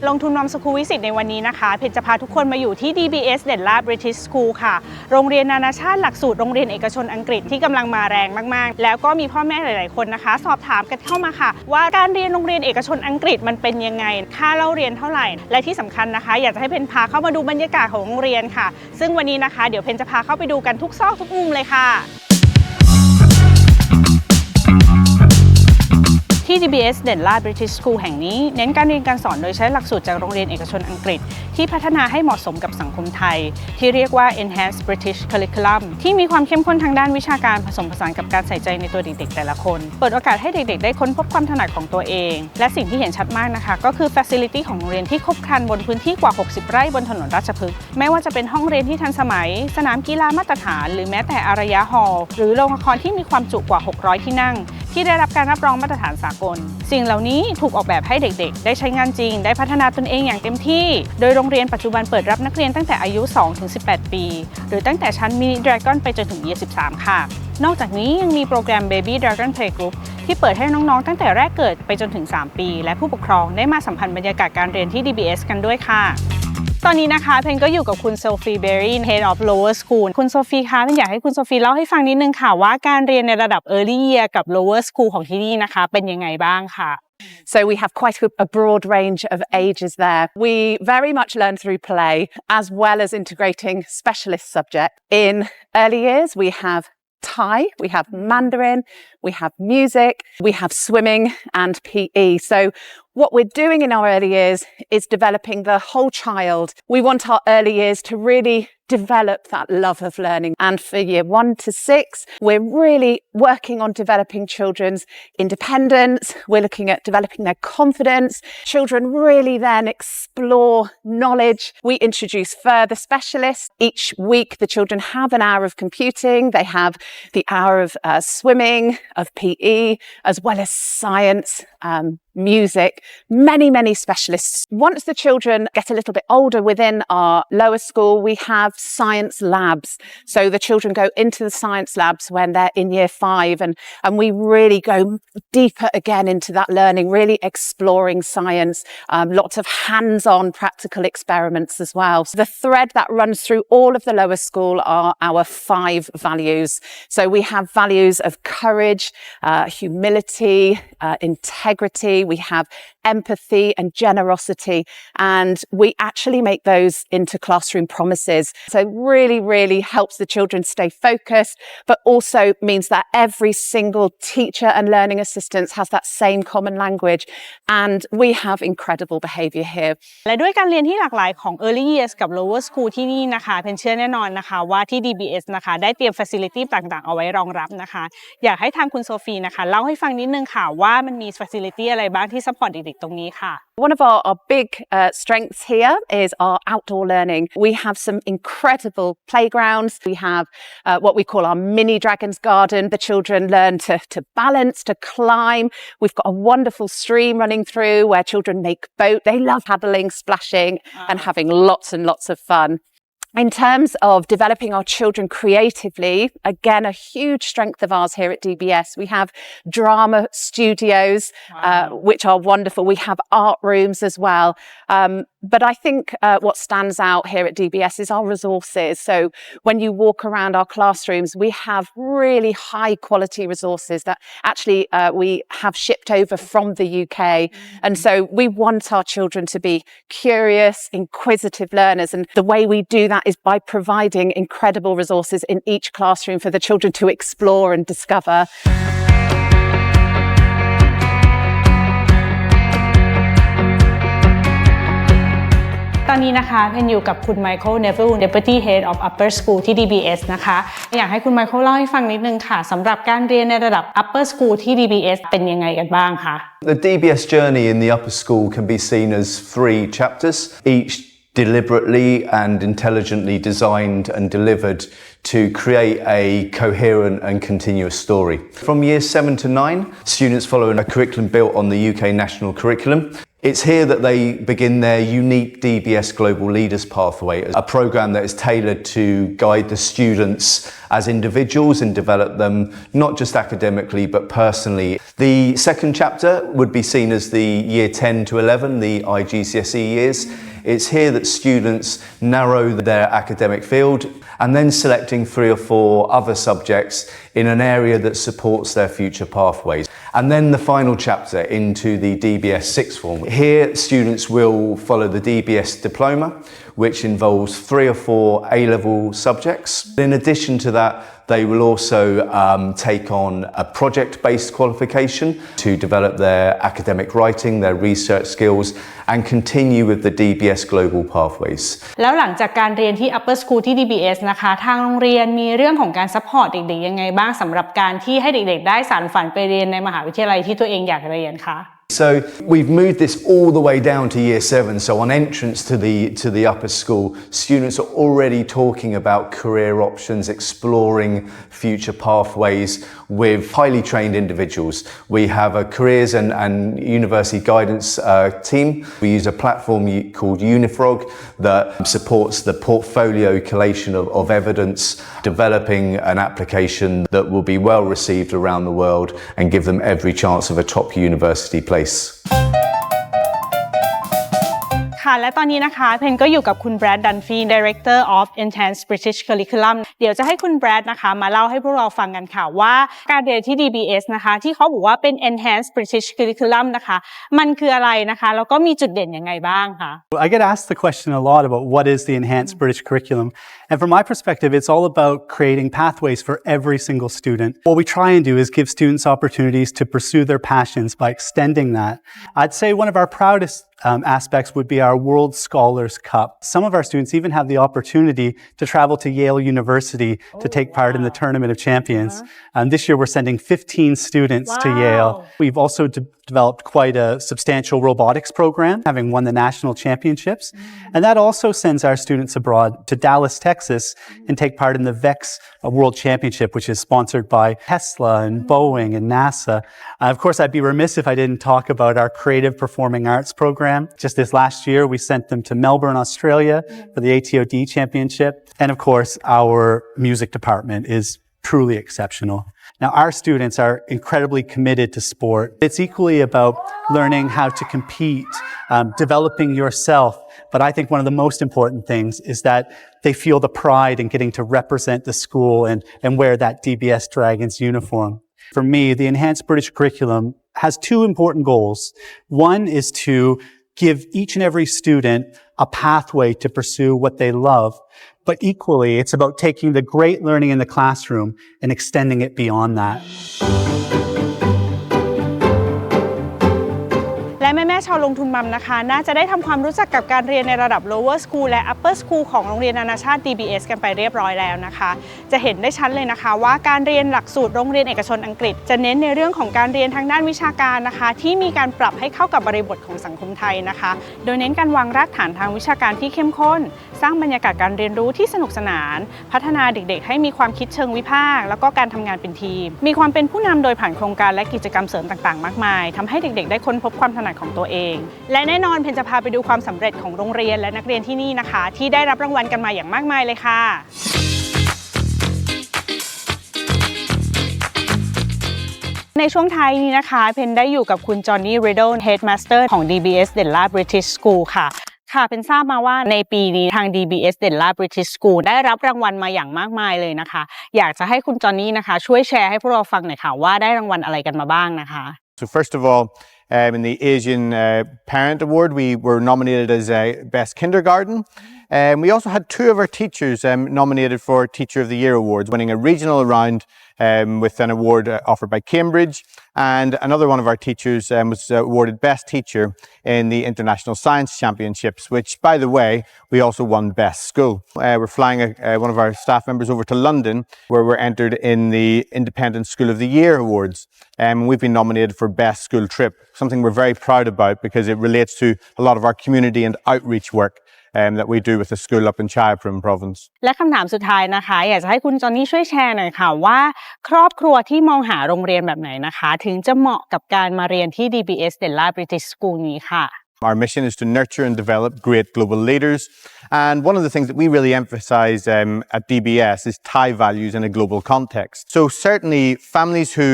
ลงทุนนำ School Visit ในวันนี้นะคะเพชรจะพาทุกคนมาอยู่ที่ DBS Denla British School ค่ะโรงเรียนนานาชาติหลักสูตรโรงเรียนเอกชนอังกฤษที่กำลังมาแรงมากๆแล้วก็มีพ่อแม่หลายๆคนนะคะสอบถามกันเข้ามาค่ะว่าการเรียนโรงเรียนเอกชนอังกฤษมันเป็นยังไงค่าเล่าเรียนเท่าไหร่และที่สำคัญนะคะอยากจะให้เพนพาเข้ามาดูบรรยากาศของโรงเรียนค่ะซึ่งวันนี้นะคะเดี๋ยวเพนจะพาเข้าไปดูกันทุกซอกทุกมุมเลยค่ะที่ DBS Denla British School แห่งนี้เน้นการเรียนการสอนโดยใช้หลักสูตรจากโรงเรียนเอกชนอังกฤษที่พัฒนาให้เหมาะสมกับสังคมไทยที่เรียกว่า Enhanced British Curriculum ที่มีความเข้มข้นทางด้านวิชาการผสมผสานกับการใส่ใจในตัวเด็กๆแต่ละคนเปิดโอกาสให้เด็กๆได้ค้นพบความถนัดของตัวเองและสิ่งที่เห็นชัดมากนะคะก็คือ Facility ของโรงเรียนที่ครบครันบนพื้นที่กว่า60ไร่บนถนนราชพฤกษ์ไม่ว่าจะเป็นห้องเรียนที่ทันสมัยสนามกีฬามาตรฐานหรือแม้แต่อารยะฮอลล์หรือโรงละครที่มีความจุกว่า600ที่นั่งที่ได้รับการรับรองมาตรฐานสากลสิ่งเหล่านี้ถูกออกแบบให้เด็กๆได้ใช้งานจริงได้พัฒนาตนเองอย่างเต็มที่โดยโรงเรียนปัจจุบันเปิดรับนักเรียนตั้งแต่อายุ 2-18 ปีหรือตั้งแต่ชั้นมินิดราก้อนไปจนถึง Year 13 ค่ะนอกจากนี้ยังมีโปรแกรม Baby Dragon Playgroup ที่เปิดให้น้องๆตั้งแต่แรกเกิดไปจนถึง 3 ปีและผู้ปกครองได้มาสัมผัสบรรยากาศการเรียนที่ DBS กันด้วยค่ะตอนนี้นะคะเพนก็อยู่กับคุณโซฟีเบอรี่ Head of Lower School คุณโซฟีคะเพนอยากให้คุณโซฟีเล่าให้ฟังนิดนึงค่ะว่าการเรียนในระดับ Early Year กับ Lower School ของที่นี่นะคะเป็นยังไงบ้างค่ะSo we have quite a broad range of ages there. We very much learn through play as well as integrating specialist subjects. In early years, we have Thai, we have Mandarin, we have music, we have swimming and PE. So what we're doing in our early years is developing the whole child. We want our early years to really develop that love of learning. And for year 1 to 6, we're really working on developing children's independence. We're looking at developing their confidence. Children really then explore knowledge. We introduce further specialists. Each week, the children have an hour of computing. They have the hour of swimming, of PE, as well as science, music, many specialists. Once the children get a little bit older within our lower school, we have science labs. So the children go into the science labs when they're in year 5 and we really go deeper again into that learning, really exploring science, lots of hands-on practical experiments as well. So the thread that runs through all of the lower school are our 5 values. So we have values of courage, humility, integrity, we have empathy and generosity, and we actually make those into classroom promises. So really helps the children stay focused, but also means that every single teacher and learning assistant has that same common language, and we have incredible behavior here. และด้วยการเรียนที่หลากหลายของ Early Years กับ Lower School ที่นี่นะคะเพนเชื่อแน่นอนนะคะว่าที่ DBS นะคะได้เตรียม Facility ต่างๆเอาไว้รองรับนะคะอยากให้ทางคุณโซฟีนะคะเล่าให้ฟังนิดนึงค่ะว่ามันมี Facility อะไรบ้างที่ซัพพอร์ตเด็กๆตรงนี้ค่ะOne of our big strengths here is our outdoor learning. We have some incredible playgrounds. We have what we call our mini dragon's garden. The children learn to balance, to climb. We've got a wonderful stream running through where children make boat. They love paddling, splashing, and having lots and lots of fun. In terms of developing our children creatively, again, a huge strength of ours here at DBS. We have drama studios, which are wonderful. We have art rooms as well. But I think what stands out here at DBS is our resources. So when you walk around our classrooms, we have really high quality resources that actually we have shipped over from the UK. And so we want our children to be curious, inquisitive learners. And the way we do that is by providing incredible resources in each classroom for the children to explore and discover. ตอนนี้นะคะเพนอยู่กับคุณไมเคิลเนวิล Deputy Head of Upper School ที่ DBS นะคะอยากให้คุณไมเคิลเล่าให้ฟังนิดนึงค่ะสำหรับการเรียนในระดับ Upper School ที่ DBS เป็นยังไงกันบ้างคะ The DBS journey in the upper school can be seen as 3 chapters, each deliberately and intelligently designed and delivered to create a coherent and continuous story. From years 7 to 9, students follow a curriculum built on the UK national curriculum. It's here that they begin their unique DBS Global Leaders Pathway, a programme that is tailored to guide the students as individuals and develop them not just academically but personally. The second chapter would be seen as the year 10 to 11, the IGCSE years. It's here that students narrow their academic field and then selecting 3 or 4 other subjects in an area that supports their future pathways. And then the final chapter into the DBS sixth form. Here, students will follow the DBS diploma, which involves 3 or 4 A-level subjects. In addition to that, they will also take on a project-based qualification to develop their academic writing, their research skills, and continue with the DBS Global Pathways. แล้วหลังจากการเรียนที่ Upper School ที่ DBS นะคะทางโรงเรียนมีเรื่องของการซัพพอร์ตเด็กๆยังไงบ้างสำหรับการที่ให้เด็กๆได้สานฝันไปเรียนในมหาวิทยาลัยที่ตัวเองอยากเรียนคะ So we've moved this all the way down to year 7. So on entrance to the upper school, students are already talking about career options, exploring future pathways with highly trained individuals. We have a careers and university guidance team. We use a platform called Unifrog that supports the portfolio collation of evidence, developing an application that will be well received around the world and give them every chance of a top university place. ค่ะและตอนนี้นะคะเพนก็อยู่กับคุณแบรดดันฟี Director of Enhanced British Curriculum เดี๋ยวจะให้คุณแบรดนะคะมาเล่าให้พวกเราฟังกันค่ะว่าการเรียนที่ DBS นะคะที่เขาบอกว่าเป็น Enhanced British Curriculum นะคะมันคืออะไรนะคะแล้วก็มีจุดเด่นยังไงบ้างคะ I get asked the question a lot about what is the Enhanced British Curriculum, and from my perspective it's all about creating pathways for every single student. What we try and do is give students opportunities to pursue their passions by extending that. I'd say one of our proudest aspects would be our World Scholars Cup. Some of our students even have the opportunity to travel to Yale University to take part in the Tournament of Champions. This year we're sending 15 students to Yale. We've also developed quite a substantial robotics program, having won the national championships. And that also sends our students abroad to Dallas, Texas, and take part in the VEX World Championship, which is sponsored by Tesla and Boeing and NASA. Of course, I'd be remiss if I didn't talk about our Creative Performing Arts program. Just this last year, we sent them to Melbourne, Australia for the ATOD Championship. And of course, our music department is truly exceptional. Now, our students are incredibly committed to sport. It's equally about learning how to compete, developing yourself. But I think one of the most important things is that they feel the pride in getting to represent the school and wear that DBS Dragons uniform. For me, the Enhanced British Curriculum has 2 important goals. One is to give each and every student a pathway to pursue what they love. But equally, it's about taking the great learning in the classroom and extending it beyond that. และแม่ๆชาวลงทุนมัมนะคะน่าจะได้ทำความรู้จักกับการเรียนในระดับ lower school และ upper school ของโรงเรียนนานาชาติ DBS กันไปเรียบร้อยแล้วนะคะจะเห็นได้ชัดเลยนะคะว่าการเรียนหลักสูตรโรงเรียนเอกชนอังกฤษจะเน้นในเรื่องของการเรียนทางด้านวิชาการนะคะที่มีการปรับให้เข้ากับบริบทของสังคมไทยนะคะโดยเน้นการวางรากฐานทางวิชาการที่เข้มข้นสร้างบรรยากาศการเรียนรู้ที่สนุกสนานพัฒนาเด็กๆให้มีความคิดเชิงวิพากษ์แล้วก็การทำงานเป็นทีมมีความเป็นผู้นำโดยผ่านโครงการและกิจกรรมเสริมต่างๆมากมายทำให้เด็กๆได้ค้นพบความถนัดของตัวเองและแน่นอนเพนจะพาไปดูความสำเร็จของโรงเรียนและนักเรียนที่นี่นะคะที่ได้รับรางวัลกันมาอย่างมากมายเลยค่ะในช่วงท้ายนี้นะคะเพนได้อยู่กับคุณจอห์นนี่ ริดเดิล Headmaster ของ DBS Denla British School ค่ะเพนทราบมาว่าในปีนี้ทาง DBS Denla British School ได้รับรางวัลมาอย่างมากมายเลยนะคะอยากจะให้คุณจอห์นนี่นะคะช่วยแชร์ให้พวกเราฟังหน่อยค่ะว่าได้รางวัลอะไรกันมาบ้างนะคะ So first of all, in the Asian Parent Award, we were nominated as Best Kindergarten. We also had 2 of our teachers nominated for Teacher of the Year awards, winning a regional round with an award offered by Cambridge. And another one of our teachers was awarded Best Teacher in the International Science Championships, which, by the way, we also won Best School. We're flying one of our staff members over to London, where we're entered in the Independent School of the Year awards. We've been nominated for Best School Trip, something we're very proud about because it relates to a lot of our community and outreach work that we do with the school up in Chayaprem province. และคำถามสุดท้ายนะคะอยากจะให้คุณจอนนี่ช่วยแชร์หน่อยค่ะว่าครอบครัวที่มองหาโรงเรียนแบบไหนนะคะถึงจะเหมาะกับการมาเรียนที่ DBS Denla British School นี้ค่ะ Our mission is to nurture and develop great global leaders. And one of the things that we really emphasize at DBS is Thai values in a global context. So certainly families who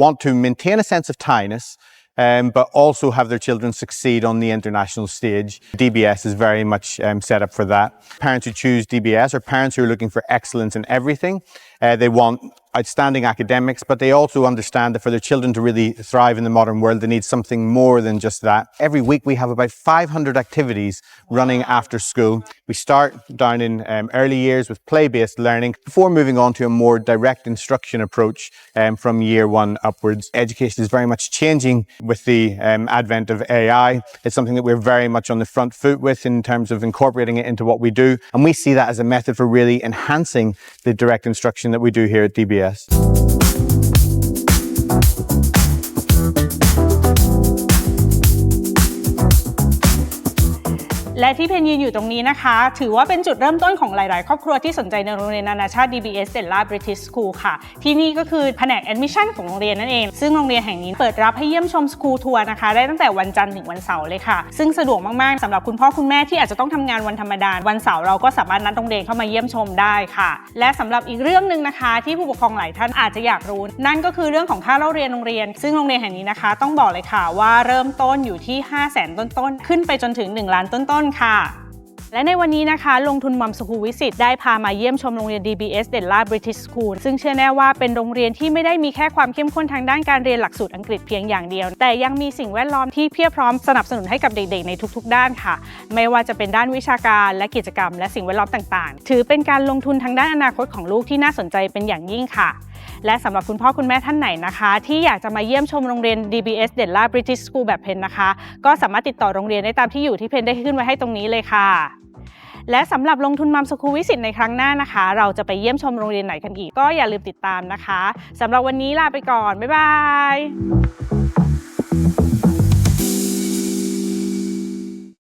want to maintain a sense of Thainess, but also have their children succeed on the international stage. DBS is very much set up for that. Parents who choose DBS are parents who are looking for excellence in everything. They want outstanding academics, but they also understand that for their children to really thrive in the modern world, they need something more than just that. Every week we have about 500 activities running after school. We start down in early years with play-based learning before moving on to a more direct instruction approach from year one upwards. Education is very much changing with the advent of AI. It's something that we're very much on the front foot with in terms of incorporating it into what we do. And we see that as a method for really enhancing the direct instruction that we do here at DBS. และที่เพนยืนอยู่ตรงนี้นะคะถือว่าเป็นจุดเริ่มต้นของหลายๆครอบครัวที่สนใจในโรงเรียนนานาชาติ DBS Denla British School ค่ะที่นี่ก็คือแผนก Admission ของโรงเรียนนั่นเองซึ่งโรงเรียนแห่งนี้เปิดรับให้เยี่ยมชม School Tour นะคะได้ตั้งแต่วันจันทร์ถึงวันเสาร์เลยค่ะซึ่งสะดวกมากๆสำหรับคุณพ่อคุณแม่ที่อาจจะต้องทำงานวันธรรมดาวันเสาร์เราก็สามารถนัดโรงเรียนเข้ามาเยี่ยมชมได้ค่ะและสำหรับอีกเรื่องนึงนะคะที่ผู้ปกครองหลายท่านอาจจะอยากรู้นั่นก็คือเรื่องของค่าเล่าเรียนโรงเรียนซึ่งโรงเรียนแห่งนี้นะคะต้องบอกเลยค่ะว่าเริ่มต้นอยู่ที่ 500,000 ต้นๆขึ้นไปจนถึง1 ล้านต้นๆค่ะและในวันนี้นะคะลงทุนมัมสคูลวิสิตได้พามาเยี่ยมชมโรงเรียน DBS Denla British School ซึ่งเชื่อแน่ว่าเป็นโรงเรียนที่ไม่ได้มีแค่ความเข้มข้นทางด้านการเรียนหลักสูตรอังกฤษเพียงอย่างเดียวแต่ยังมีสิ่งแวดล้อมที่เพียบพร้อมสนับสนุนให้กับเด็กๆในทุกๆด้านค่ะไม่ว่าจะเป็นด้านวิชาการและกิจกรรมและสิ่งแวดล้อมต่างๆถือเป็นการลงทุนทางด้านอนาคตของลูกที่น่าสนใจเป็นอย่างยิ่งค่ะและสำหรับคุณพ่อคุณแม่ท่านไหนนะคะที่อยากจะมาเยี่ยมชมโรงเรียน DBS Denla British School แบบเพนนะคะก็สามารถติดต่อโรงเรียนได้ตามที่อยู่ที่เพนได้ขึ้นไว้ให้ตรงนี้เลยค่ะและสำหรับลงทุนมัมสคูลวิสิตในครั้งหน้านะคะเราจะไปเยี่ยมชมโรงเรียนไหนกันอีกก็อย่าลืมติดตามนะคะสำหรับวันนี้ลาไปก่อนบ๊ายบาย